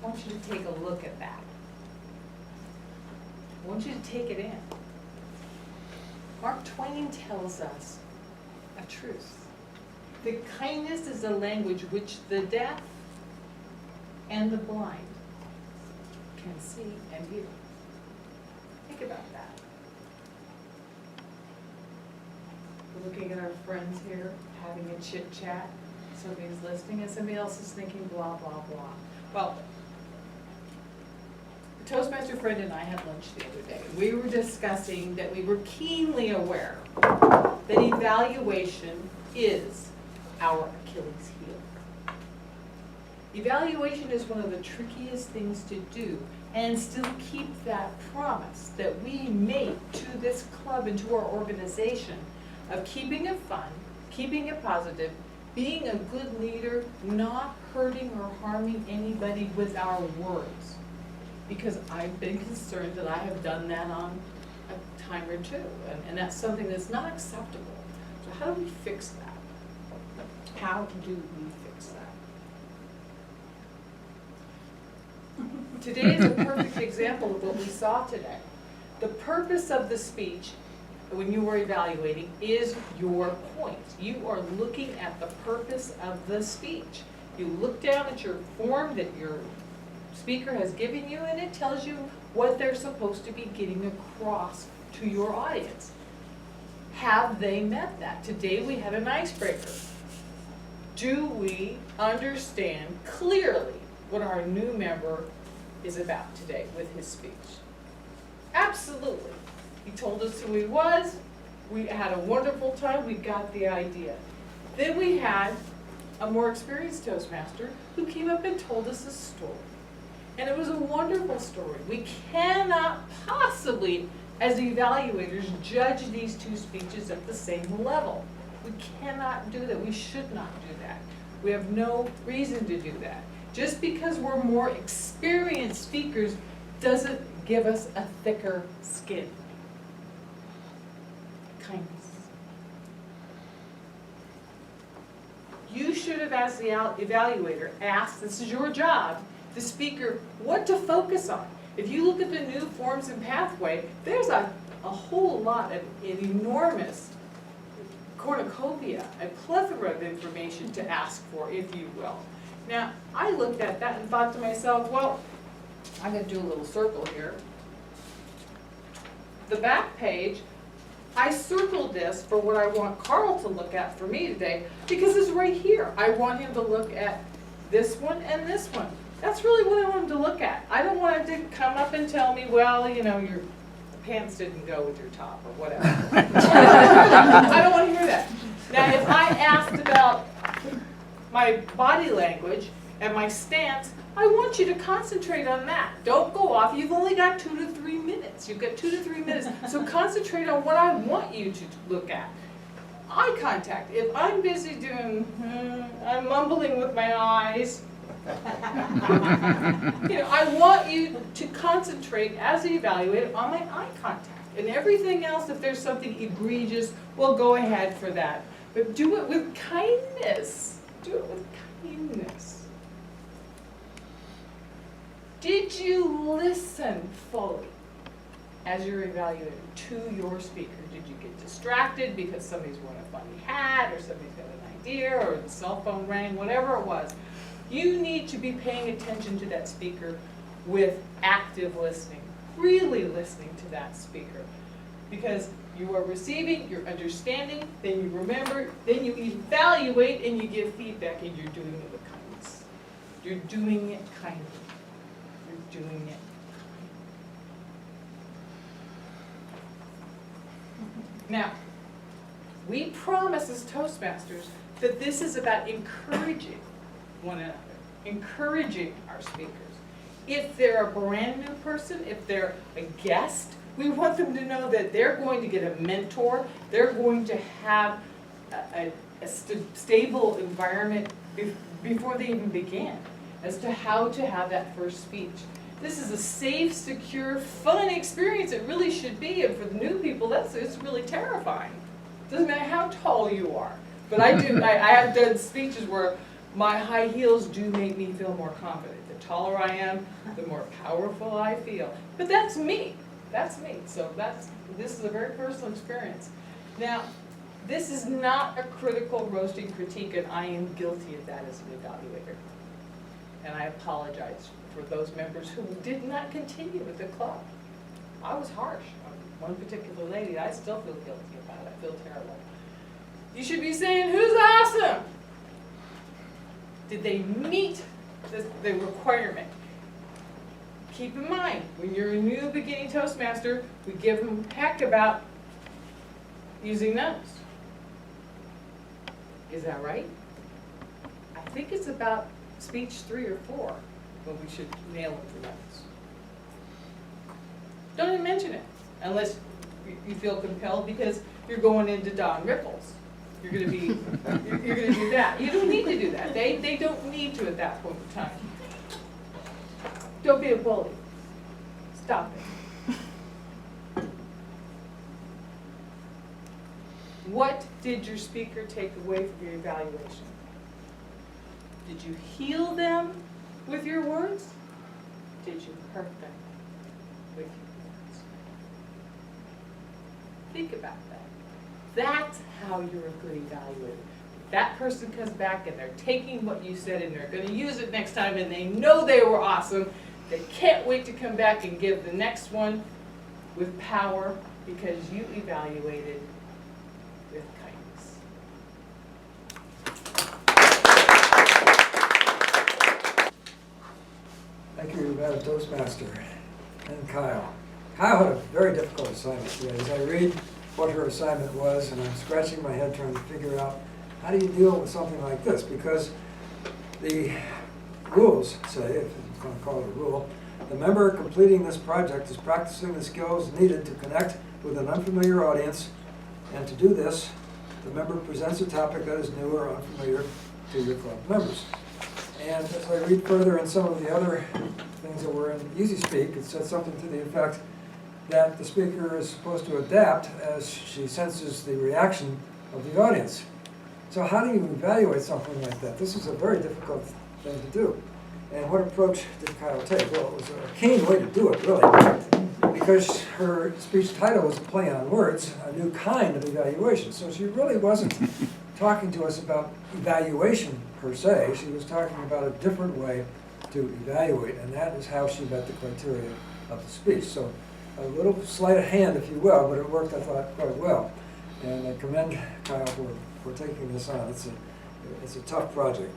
I want you to take a look at that. I want you to take it in. Mark Twain tells us a truth. The kindness is a language which the deaf and the blind can see and hear. Think about that. We're looking at our friends here, having a chit chat. Somebody's listening and somebody else is thinking blah, blah, blah. Well, a Toastmaster friend and I had lunch the other day. We were discussing that we were keenly aware that evaluation is our Achilles heel. Evaluation is one of the trickiest things to do and still keep that promise that we make to this club and to our organization of keeping it fun, keeping it positive, being a good leader, not hurting or harming anybody with our words. Because I've been concerned that I have done that on a time or two, and that's something that's not acceptable. So how do we fix that? How do we fix that? Today is a perfect example of what we saw today. The purpose of the speech, when you are evaluating, is your point. You are looking at the purpose of the speech. You look down at your form that your speaker has given you, and it tells you what they're supposed to be getting across to your audience. Have they met that? Today we had an icebreaker. Do we understand clearly what our new member is about today with his speech? Absolutely. He told us who he was. We had a wonderful time. We got the idea. Then we had a more experienced Toastmaster who came up and told us a story. And it was a wonderful story. We cannot possibly, as evaluators, judge these two speeches at the same level. We cannot do that. We should not do that. We have no reason to do that. Just because we're more experienced speakers doesn't give us a thicker skin. Kindness. You should have, as the evaluator, asked, this is your job, the speaker, what to focus on. If you look at the new forms and pathway, there's a whole lot of an enormous cornucopia, a plethora of information to ask for, if you will. Now, I looked at that and thought to myself, well, I'm going to do a little circle here. The back page, I circled this for what I want Carl to look at for me today, because it's right here. I want him to look at this one and this one. That's really what I want him to look at. I don't want him to come up and tell me, well, you know, your pants didn't go with your top or whatever. I don't want to hear that. Now, if I asked about my body language and my stance, I want you to concentrate on that. Don't go off. You've only got 2 to 3 minutes. You've got 2 to 3 minutes. So concentrate on what I want you to look at. Eye contact. If I'm busy doing, I'm mumbling with my eyes, you know, I want you to concentrate as an evaluator on my eye contact. And everything else, if there's something egregious, we'll go ahead for that. But do it with kindness. Do it with kindness. Did you listen fully as you're evaluating to your speaker? Did you get distracted because somebody's wearing a funny hat or somebody's got an idea or the cell phone rang, whatever it was? You need to be paying attention to that speaker with active listening, really listening to that speaker. Because you are receiving, you're understanding, then you remember, then you evaluate and you give feedback, and you're doing it with kindness. You're doing it kindly. You're doing it kindly. Now, we promise as Toastmasters that this is about encouraging one another, encouraging our speakers. If they're a brand new person, if they're a guest, we want them to know that they're going to get a mentor, they're going to have a stable environment before they even begin as to how to have that first speech. This is a safe, secure, fun experience. It really should be, and for the new people, it's really terrifying. Doesn't matter how tall you are. But I have done speeches where My high heels do make me feel more confident. The taller I am, the more powerful I feel. But that's me. That's me. So this is a very personal experience. Now, this is not a critical roasting critique, and I am guilty of that as an evaluator. And I apologize for those members who did not continue with the club. I was harsh on one particular lady. I still feel guilty about it. I feel terrible. You should be saying, who's awesome? Did they meet the requirement? Keep in mind, when you're a new beginning Toastmaster, we give them heck about using those. Is that right? I think it's about speech 3 or 4 when we should nail it for notes. Don't even mention it unless you feel compelled because you're going into Don Rickles. You're going to be, you're going to do that. You don't need to do that. They don't need to at that point in time. Don't be a bully. Stop it. What did your speaker take away from your evaluation? Did you heal them with your words? Did you hurt them with your words? Think about that. That's how you're a good evaluator. If that person comes back and they're taking what you said and they're going to use it next time and they know they were awesome, they can't wait to come back and give the next one with power because you evaluated with kindness. Thank you, Madam Toastmaster, and Kyle. Kyle had a very difficult assignment today. As I read what her assignment was, and I'm scratching my head trying to figure out how do you deal with something like this, because the rules say, if you want to call it a rule, the member completing this project is practicing the skills needed to connect with an unfamiliar audience, and to do this, the member presents a topic that is new or unfamiliar to your club members. And as I read further in some of the other things that were in Easy Speak, it said something to the effect that the speaker is supposed to adapt as she senses the reaction of the audience. So how do you evaluate something like that? This is a very difficult thing to do. And what approach did Kyle take? Well, it was a keen way to do it, really, because her speech title was a play on words, a new kind of evaluation. So she really wasn't talking to us about evaluation per se. She was talking about a different way to evaluate, and that is how she met the criteria of the speech. So a little sleight of hand, if you will, but it worked, I thought, quite well. And I commend Kyle for taking this on. It's a tough project.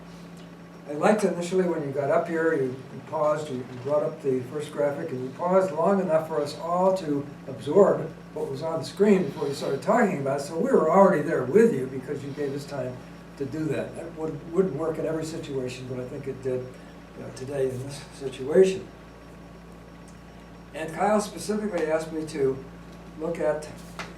I liked initially when you got up here, you paused, you brought up the first graphic, and you paused long enough for us all to absorb what was on the screen before you started talking about it. So we were already there with you because you gave us time to do that. That wouldn't work in every situation, but I think it did today in this situation. And Kyle specifically asked me to look at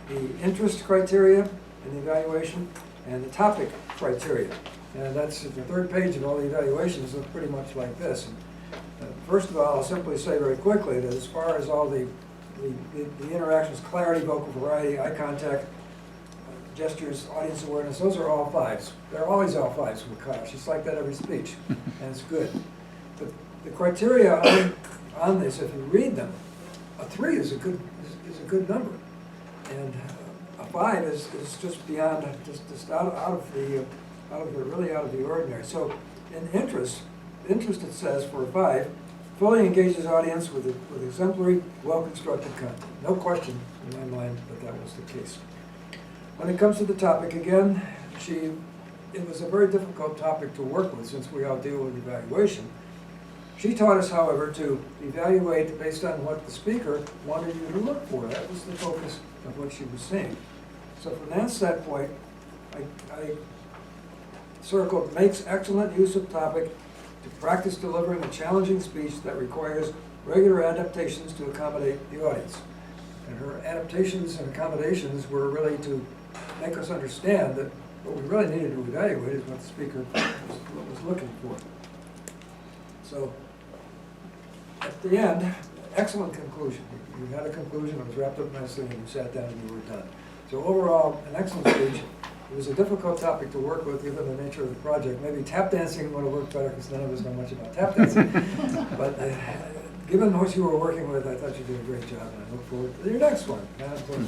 the interest criteria in the evaluation and the topic criteria. And that's the third page of all the evaluations look pretty much like this. And, first of all, I'll simply say very quickly that as far as all the interactions, clarity, vocal variety, eye contact, gestures, audience awareness, those are all 5s. They're always all 5s with Kyle. She's like that every speech, and it's good. But the criteria on this, if you read them, a 3 is a good number, and a 5 is just beyond, just out of the ordinary. So in interest it says for a 5, fully engages audience with exemplary, well-constructed content. No question in my mind that was the case. When it comes to the topic, again, it was a very difficult topic to work with since we all deal with evaluation. She taught us, however, to evaluate based on what the speaker wanted you to look for. That was the focus of what she was saying. So from that standpoint, I circled makes excellent use of topic to practice delivering a challenging speech that requires regular adaptations to accommodate the audience. And her adaptations and accommodations were really to make us understand that what we really needed to evaluate is what the speaker was looking for. So at the end, excellent conclusion. You had a conclusion, it was wrapped up nicely, and you sat down and you were done. So overall, an excellent speech. It was a difficult topic to work with, given the nature of the project. Maybe tap dancing would have worked better, because none of us know much about tap dancing. But given what you were working with, I thought you did a great job, and I look forward to your next one. Madam Clerk.